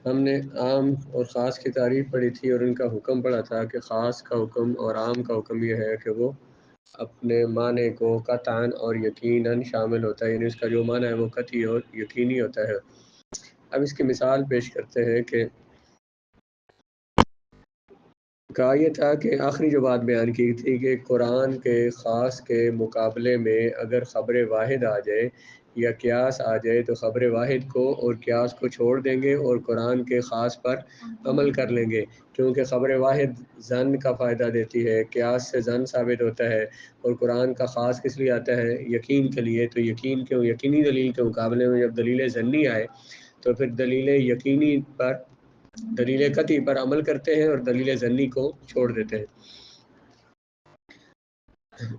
ہم نے عام اور خاص کی تعریف پڑھی تھی اور ان کا حکم پڑھا تھا کہ خاص کا حکم اور عام کا حکم یہ ہے کہ وہ اپنے معنی کو قطعاً اور یقیناً شامل ہوتا ہے، یعنی اس کا جو معنی ہے وہ قطعی اور یقینی ہوتا ہے۔ اب اس کی مثال پیش کرتے ہیں کہ کہا یہ تھا کہ آخری جو بات بیان کی تھی کہ قرآن کے خاص کے مقابلے میں اگر خبر واحد آ جائے یا قیاس آ جائے تو خبر واحد کو اور قیاس کو چھوڑ دیں گے اور قرآن کے خاص پر عمل کر لیں گے، کیونکہ خبر واحد ظن کا فائدہ دیتی ہے، قیاس سے ظن ثابت ہوتا ہے، اور قرآن کا خاص کس لیے آتا ہے؟ یقین کے لیے۔ تو یقین کے یقینی دلیل کے مقابلے میں جب دلیل ظنی آئے تو پھر دلیل یقینی پر، دلیل قطعی پر عمل کرتے ہیں اور دلیل ظنی کو چھوڑ دیتے ہیں۔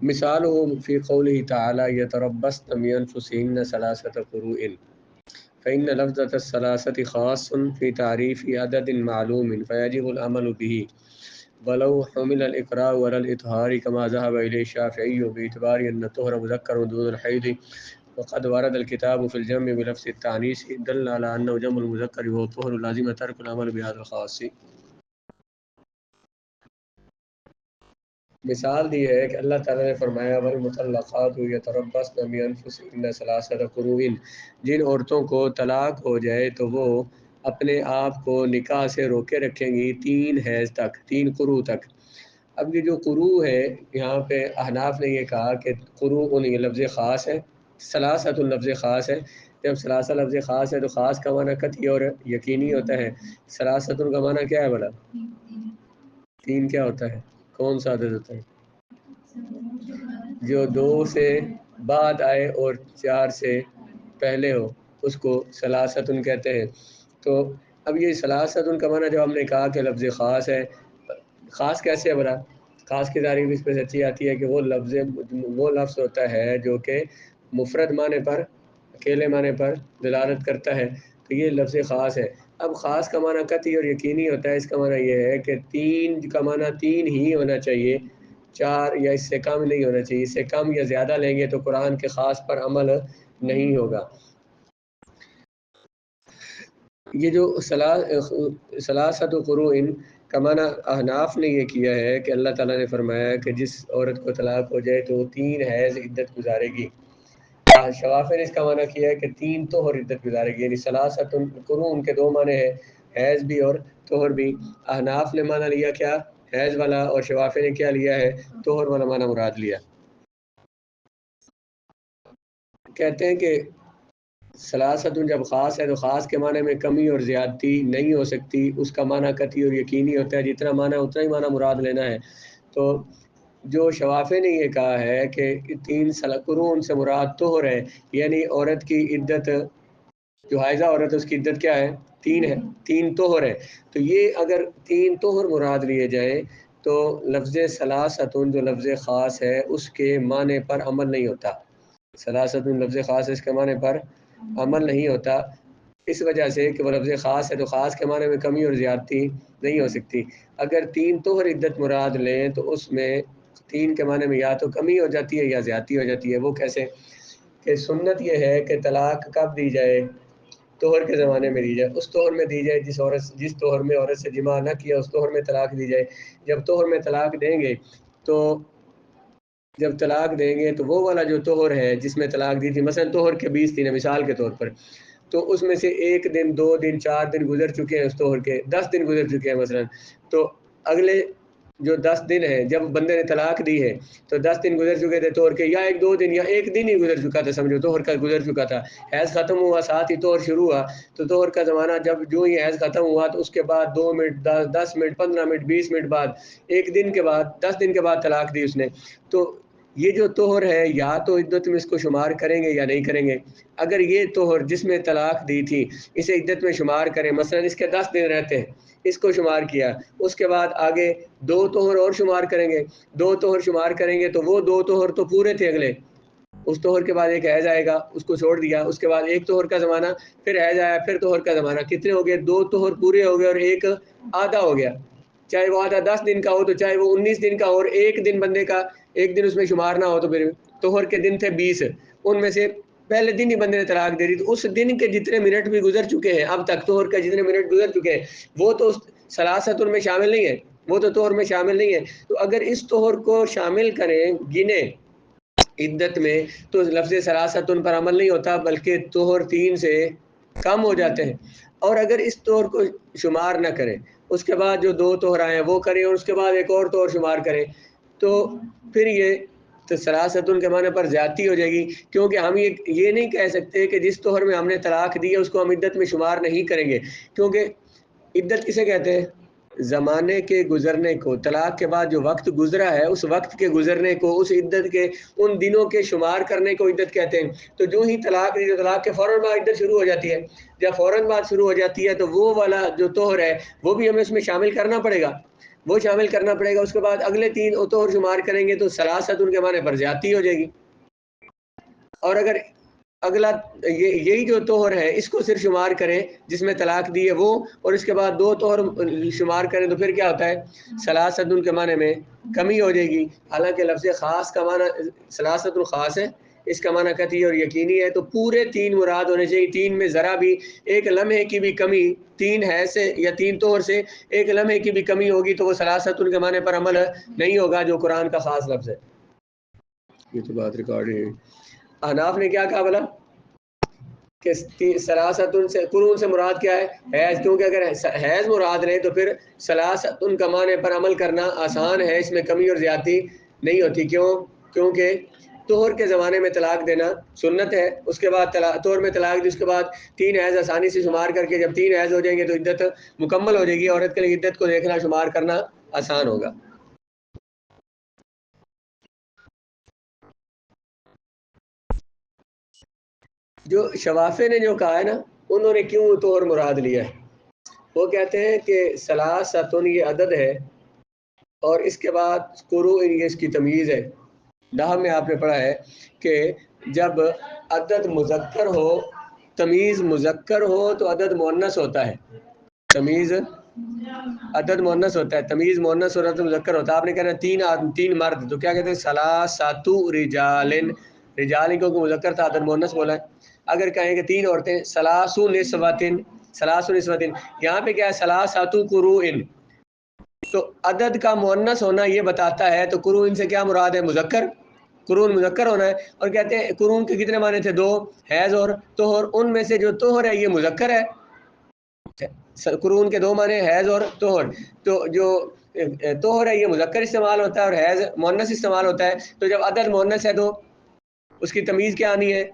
مثال فی قوله تعالی یتربصن بانفسہن ثلاثۃ قروء فإن لفظة الثلاثة خاص في تعريف عدد معلوم فيجب العمل به ولو حمل الإقراء ولا الإطهار كما ذهب إليه الشافعي باعتبار أن الطهر مذكر دون الحيض وقد ورد الكتاب في الجمع بلفظ التعنيس دل على أنه جمع المذكر وهو الطهر لازم ترك العمل بهذا الخاص۔ مثال دی ہے کہ اللہ تعالیٰ نے فرمایا والمطلقات یتربصن بانفسہن ثلاثۃ قروء، جن عورتوں کو طلاق ہو جائے تو وہ اپنے آپ کو نکاح سے روکے رکھیں گی 3 حیض تک، 3 قروء تک۔ اب یہ جو قروء ہے یہاں پہ احناف نے یہ کہا کہ قروء یہ لفظ خاص ہے، ثلاثۃ لفظ خاص ہے۔ جب ثلاثہ لفظ خاص ہے تو خاص کا معنی قطعی اور یقینی ہوتا ہے، ثلاثۃ کا معنی کیا ہے بھلا؟ 3 کیا ہوتا ہے؟ کون سا عدد ہوتا ہے؟ جو 2 سے بعد آئے اور 4 سے پہلے ہو اس کو ثلاثۃ کہتے ہیں۔ تو اب یہ ثلاثۃ کا معنی جو ہم نے کہا کہ لفظ خاص ہے، خاص کیسے ہے بھلا؟ خاص کی تعریف اس پہ سچی آتی ہے کہ وہ لفظ ہوتا ہے جو کہ مفرد معنی پر، اکیلے معنی پر دلالت کرتا ہے، تو یہ لفظ خاص ہے۔ اب خاص کا معنی قطعی اور یقینی ہوتا ہے، اس کا معنی یہ ہے کہ 3 کا معنی 3 ہی ہونا چاہیے، 4 یا اس سے کم نہیں ہونا چاہیے، اس سے کم یا زیادہ لیں گے تو قرآن کے خاص پر عمل نہیں ہوگا۔ یہ جو ثلاثۃ قروء کا معنی احناف نے یہ کیا ہے کہ اللہ تعالیٰ نے فرمایا کہ جس عورت کو طلاق ہو جائے تو وہ 3 حیض عدت گزارے گی۔ شوافی نے اس کا معنی کیا ہے کہ 3 طہر عدت گزارے گی، یعنی ثلاثۃ قروء ان کے 2 معنی ہیں، حیض بھی اور طہر بھی۔ احناف نے معنی لیا کیا؟ حیض والا، اور شوافی نے کیا لیا ہے؟ طہر والا معنی مراد لیا۔ کہتے ہیں کہ ثلاثۃ جب خاص ہے تو خاص کے معنی میں کمی اور زیادتی نہیں ہو سکتی، اس کا معنی قطعی اور یقینی ہوتا ہے، جتنا معنی اتنا ہی معنی مراد لینا ہے۔ تو جو شوافی نے یہ کہا ہے کہ 3 قروء سے مراد طہر ہے، یعنی عورت کی عدت، جو حائضہ عورت ہے اس کی عدت کیا ہے؟ 3 ہے، 3 طہر ہے۔ تو یہ اگر 3 طہر مراد لیے جائیں تو لفظ ثلاثۃ جو لفظ خاص ہے اس کے معنی پر عمل نہیں ہوتا، ثلاثۃ لفظ خاص ہے اس کے معنی پر عمل نہیں ہوتا، اس وجہ سے کہ وہ لفظ خاص ہے تو خاص کے معنی میں کمی اور زیادتی نہیں ہو سکتی۔ اگر 3 طہر عدت مراد لیں تو اس میں 3 کے معنی میں یا تو کمی ہو جاتی ہے یا زیادتی ہو جاتی ہے۔ وہ کیسے؟ کہ سنت یہ ہے کہ طلاق کب دی جائے؟ طہر کے زمانے میں دی جائے، اس طہر میں دی جائے جس طہر میں عورت سے جماع نہ کیا اس طہر میں طلاق دی جائے۔ جب طہر میں طلاق دیں گے تو جب طلاق دیں گے تو وہ والا جو طہر ہے جس میں طلاق دی تھی، مثلا طہر کے 20 دن ہے مثال کے طور پر، تو اس میں سے 1 دن 2 دن 4 دن گزر چکے ہیں اس طہر کے، 10 دن گزر چکے ہیں مثلا، تو اگلے جو 10 دن ہیں جب بندے نے طلاق دی ہے تو 10 دن گزر چکے تھے طہر کے، یا 1-2 دن یا 1 دن ہی گزر چکا تھا، سمجھو طہر کا گزر چکا تھا، حیض ختم ہوا ساتھ ہی طہر شروع ہوا، تو طہر کا زمانہ جب جو ہی حیض ختم ہوا تو اس کے بعد 2 منٹ 10 منٹ 15 منٹ 20 منٹ بعد 1 دن کے بعد 10 دن کے بعد طلاق دی اس نے، تو یہ جو طہر ہے یا تو عدت میں اس کو شمار کریں گے یا نہیں کریں گے۔ اگر یہ طہر جس میں طلاق دی تھی اسے عدت میں شمار کریں، مثلا اس کے 10 دن رہتے ہیں، اس کو شمار کیا، اس کے بعد آگے 2 طہر اور شمار کریں گے، 2 طہر شمار کریں گے تو وہ 2 طہر تو پورے تھے، اگلے اس طہر کے بعد ایک حیض آئے گا اس کو چھوڑ دیا، اس کے بعد ایک طہر کا زمانہ، پھر حیض آیا، پھر طہر کا زمانہ، کتنے ہو گئے؟ 2 طہر پورے ہو گئے اور ایک آدھا ہو گیا، چاہے وہ آدھا 10 دن کا ہو تو چاہے وہ 19 دن کا ہو، اور ایک دن بندے کا ایک دن اس میں شمار نہ ہو تو پھر طہر کے دن تھے 20، ان میں سے پہلے دن ہی بندے نے طلاق دے دی تو اس دن کے جتنے منٹ بھی گزر چکے ہیں اب تک طہر کا جتنے منٹ گزر چکے ہیں وہ تو ثلاثت میں شامل نہیں ہے، وہ تو طہر میں شامل نہیں ہے. تو اگر اس طہر کو شامل کریں گنے عدت میں تو لفظ ثلاثت پر عمل نہیں ہوتا بلکہ طہر 3 سے کم ہو جاتے ہیں. اور اگر اس طہر کو شمار نہ کریں اس کے بعد جو 2 طہر آئے ہیں وہ کریں اور اس کے بعد ایک اور طہر شمار کریں تو پھر یہ تو ثلاثت کے معنی پر زیادتی ہو جائے گی، کیونکہ ہم یہ نہیں کہہ سکتے کہ جس طہر میں ہم نے طلاق دی ہے اس کو ہم عدت میں شمار نہیں کریں گے، کیونکہ عدت کسے کہتے ہیں؟ زمانے کے گزرنے کو، طلاق کے بعد جو وقت گزرا ہے اس وقت کے گزرنے کو، اس عدت کے ان دنوں کے شمار کرنے کو عدت کہتے ہیں. تو جو ہی طلاق دی تو طلاق کے فوراً بعد عدت شروع ہو جاتی ہے. جب فوراً بعد شروع ہو جاتی ہے تو وہ والا جو طہر ہے وہ بھی ہمیں اس میں شامل کرنا پڑے گا، وہ شامل کرنا پڑے گا. اس کے بعد اگلے 3 طہر شمار کریں گے تو ثلاثت کے معنی پر زیادتی ہو جائے گی. اور اگر اگلا یہی جو طہر ہے اس کو صرف شمار کریں جس میں طلاق دی ہے وہ، اور اس کے بعد 2 طہر شمار کریں تو پھر کیا ہوتا ہے؟ ثلاثت کے معنی میں کمی ہو جائے گی. حالانکہ لفظ خاص کا معنی ثلاثت خاص ہے، اس کا معنی قطعی اور یقینی ہے. تو پورے 3 مراد ہونے چاہیے. 3 میں ذرا بھی ایک لمحے کی بھی کمی 3 ہے سے یا 3 طہر سے ایک لمحے کی بھی کمی ہوگی تو وہ ثلاثت کے معنی پر عمل نہیں ہوگا جو قرآن کا خاص لفظ ہے. یہ تو بات ریکارڈ ہے. احناف نے کیا کہا بلا کہ ثلاثت سے قرون سے مراد کیا ہے؟ حیض. کیونکہ اگر حیض مراد لیں تو پھر ثلاثت کا معنی پر عمل کرنا آسان ہے، اس میں کمی اور زیادتی نہیں ہوتی. کیوں؟ کیونکہ طہر کے زمانے میں طلاق دینا سنت ہے، اس کے بعد طہر میں طلاق دی اس کے بعد 3 حیض آسانی سے شمار کر کے جب 3 حیض ہو جائیں گے تو عدت مکمل ہو جائے گی. عورت کے لیے عدت کو دیکھنا شمار کرنا آسان ہوگا. جو شوافے نے جو کہا ہے نا انہوں نے کیوں طہر مراد لیا ہے؟ وہ کہتے ہیں کہ ثلاثتن یہ عدد ہے اور اس کے بعد قروء یہ اس کی تمیز ہے. نحو میں آپ نے پڑھا ہے کہ جب عدد مذکر ہو تمیز مذکر ہو تو عدد مؤنث ہوتا ہے، تمیز عدد مؤنث ہوتا ہے، تمیز مؤنث اور عدد مذکر ہوتا ہے. آپ نے کہنا 3 مرد تو کیا کہتے ہیں؟ ثلاثۃ رجال، رجال کو مذکر تھا عدد مؤنث بولا ہے. اگر کہیں کہ 3 عورتیں ثلاث نسوۃ، یہاں پہ کیا ہے؟ ثلاثۃ قروء. تو عدد کا مؤنث ہونا یہ بتاتا ہے. تو قروء سے کیا مراد ہے؟ مذکر، قرون مذکر ہونا ہے. اور کہتے ہیں قرون کے کتنے معنی تھے؟ 2، حیض اور طہر. ان میں سے جو طہر ہے یہ مذکر ہے. قرون کے 2 معنی حیض اور طہر. تو جو طہر ہے یہ مذکر استعمال ہوتا ہے اور حیض مؤنث استعمال ہوتا ہے. تو جب عدد مؤنث ہے تو اس کی تمیز کیا آنی ہے؟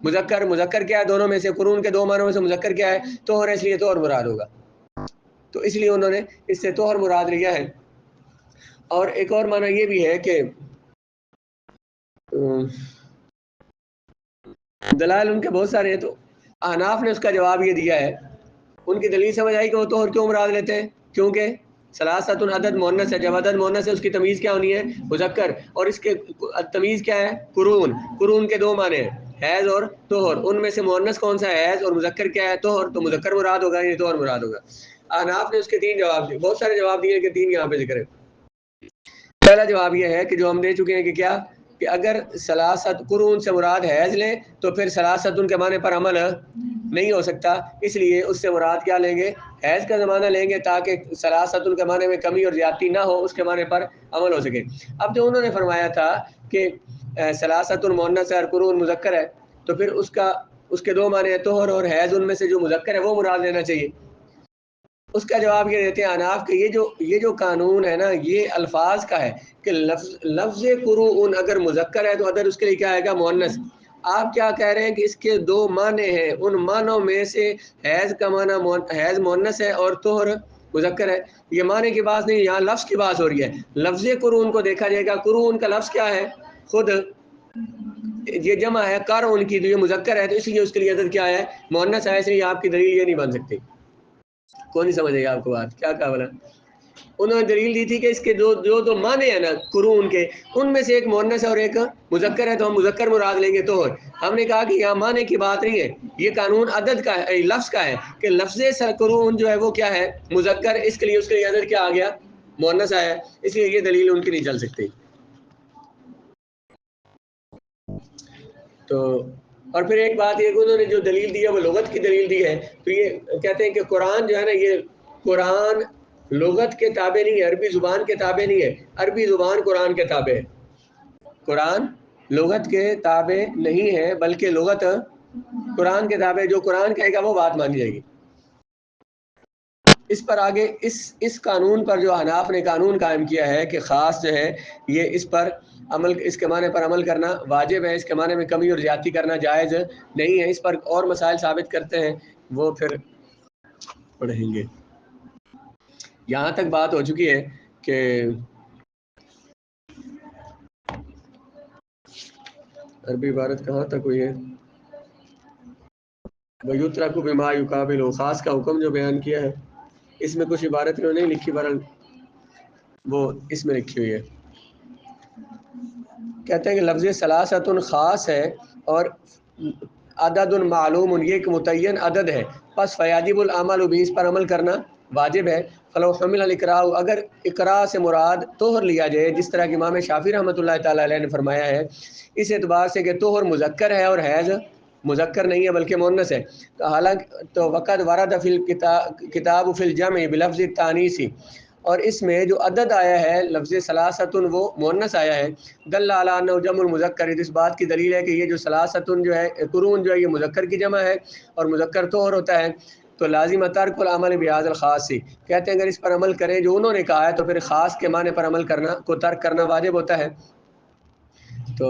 مذکر. مذکر کیا ہے دونوں میں سے؟ قرون کے 2 معنوں میں سے مذکر کیا ہے؟ طہر ہے، اس لیے طہر مراد ہوگا. تو اس لیے انہوں نے اس سے طہر مراد لیا ہے. اور ایک اور معنی یہ بھی ہے کہ دلائل ان کے بہت سارے ہیں. تو احناف نے اس کا جواب یہ دیا ہے، ان کی دلیل سمجھ آئی کہ وہ طہر کیوں مراد لیتے ہیں؟ کیونکہ ثلاثت عدد مؤنث ہے. جب عدد مؤنث ہے اس کی تمیز کیا ہونی ہے؟ مذکر. اور اس کے تمیز کیا ہے؟ قرون. قرون کے 2 معنی ہیں حیض اور طہر. ان میں سے مؤنث کون سا ہے؟ حیض. اور مذکر کیا ہے؟ طہر. تو مذکر مراد ہوگا یہ طہر مراد ہوگا. احناف نے اس کے 3 جواب دیے، بہت سارے جواب دیے کہ 3 یہاں پہ ذکر ہے. پہلا جواب یہ ہے کہ جو ہم دے چکے ہیں کہ کیا کہ اگر ثلاثت قرون سے مراد حیض لیں تو پھر ثلاثت کے معنی پر عمل نہیں ہو سکتا، اس لیے اس سے مراد کیا لیں گے؟ حیض کا زمانہ لیں گے تاکہ ثلاثت کے معنی میں کمی اور زیادتی نہ ہو، اس کے معنی پر عمل ہو سکے. اب جو انہوں نے فرمایا تھا کہ ثلاثت مؤنث ہے اور قرون مذکر ہے تو پھر اس کے 2 معنی ہیں طہر اور حیض، ان میں سے جو مذکر ہے وہ مراد لینا چاہیے. اس کا جواب یہ دیتے ہیں احناف کہ یہ جو قانون ہے نا یہ الفاظ کا ہے کہ لفظ قروء اگر مذکر ہے تو عدد اس کے لیے کیا آئے گا؟ مؤنث. آپ کیا کہہ رہے ہیں کہ اس کے 2 معنی ہیں، ان معنوں میں سے حیض کا معنی حیض مؤنث ہے اور طہر مذکر ہے. یہ معنی کی بات نہیں، یہاں لفظ کی بات ہو رہی ہے. لفظ قرون کو دیکھا جائے گا. قرون کا لفظ کیا ہے؟ خود یہ جمع ہے قرء کی، تو یہ مذکر ہے تو اس لیے اس کے لیے عدد کیا ہے؟ مؤنث ہے. اس لیے آپ کی دلیل یہ نہیں بن سکتی. کون نہیں سمجھ گا آپ کو بات کیا کہا بولا؟ انہوں نے دلیل دی تھی کہ اس کے جو 2 معنی ہیں نا قرون کے، ان میں سے ایک مؤنث ہے اور ایک مذکر ہے تو ہم مذکر مراد لیں گے طہر. ہم نے کہا کہ یہاں معنی کی بات نہیں ہے، یہ قانون عدد کا ہے، لفظ کا ہے کہ لفظ قرون جو ہے وہ کیا ہے؟ مذکر. اس کے لیے عدد کیا آ گیا؟ مؤنث آیا ہے. اس لیے یہ دلیل ان کی نہیں چل سکتی. تو اور پھر ایک بات یہ کہ انہوں نے جو دلیل دی ہے وہ لغت کی دلیل دی ہے، تو یہ کہتے ہیں کہ قرآن جو ہے نا، یہ قرآن لغت کے تابع نہیں ہے، عربی زبان کے تابع نہیں ہے، عربی زبان قرآن کے تابع ہے۔ قرآن لغت کے تابع نہیں ہے بلکہ لغت قرآن کے تابع، جو قرآن کہے گا وہ بات مانی جائے گی۔ اس پر آگے اس قانون پر جو حناف نے قانون قائم کیا ہے کہ خاص جو ہے یہ اس پر عمل، اس کے معنی پر عمل کرنا واجب ہے، اس کے معنی میں کمی اور زیادتی کرنا جائز نہیں ہے۔ اس پر اور مسائل ثابت کرتے ہیں، وہ پھر پڑھیں گے۔ یہاں تک بات ہو چکی ہے کہ عربی عبارت کہاں تک ہوئی ہے؟ وَيُتْرَكُ بِمَا يُقَابِلُ، خاص کا حکم جو بیان کیا ہے، اس میں کچھ عبارت انہوں نے نہیں لکھی، بہرحال وہ اس میں لکھی ہوئی ہے۔ کہتے ہیں کہ لفظ ثلاثۃ خاص ہے اور عدد معلوم، یہ ایک متعین عدد ہے، پس فیاجب العمل بھی، اس پر عمل کرنا واجب ہے۔ فلو حمل الاقراء، اگر اقراء سے مراد طہر لیا جائے، جس طرح کہ امام شافعی رحمۃ اللہ تعالی علیہ نے فرمایا ہے، اس اعتبار سے کہ طہر مذکر ہے اور حیض مذکر نہیں ہے بلکہ مؤنث ہے، تو حالانکہ تو وقت ورد فی الکتاب فی الجمع بلفظ التانیث، اور اس میں جو عدد آیا ہے لفظ ثلاثۃ وہ مؤنث آیا ہے، دل علی انہ جمع المذکر، اس بات کی دلیل ہے کہ یہ جو ثلاثۃ جو ہے قرون جو ہے یہ مذکر کی جمع ہے اور مذکر طہر ہوتا ہے، تو لازم ترک العمل بهذا الخاص، کہتے ہیں اگر اس پر عمل کریں جو انہوں نے کہا ہے تو پھر خاص کے معنی پر عمل کرنا کو ترک کرنا واجب ہوتا ہے۔ تو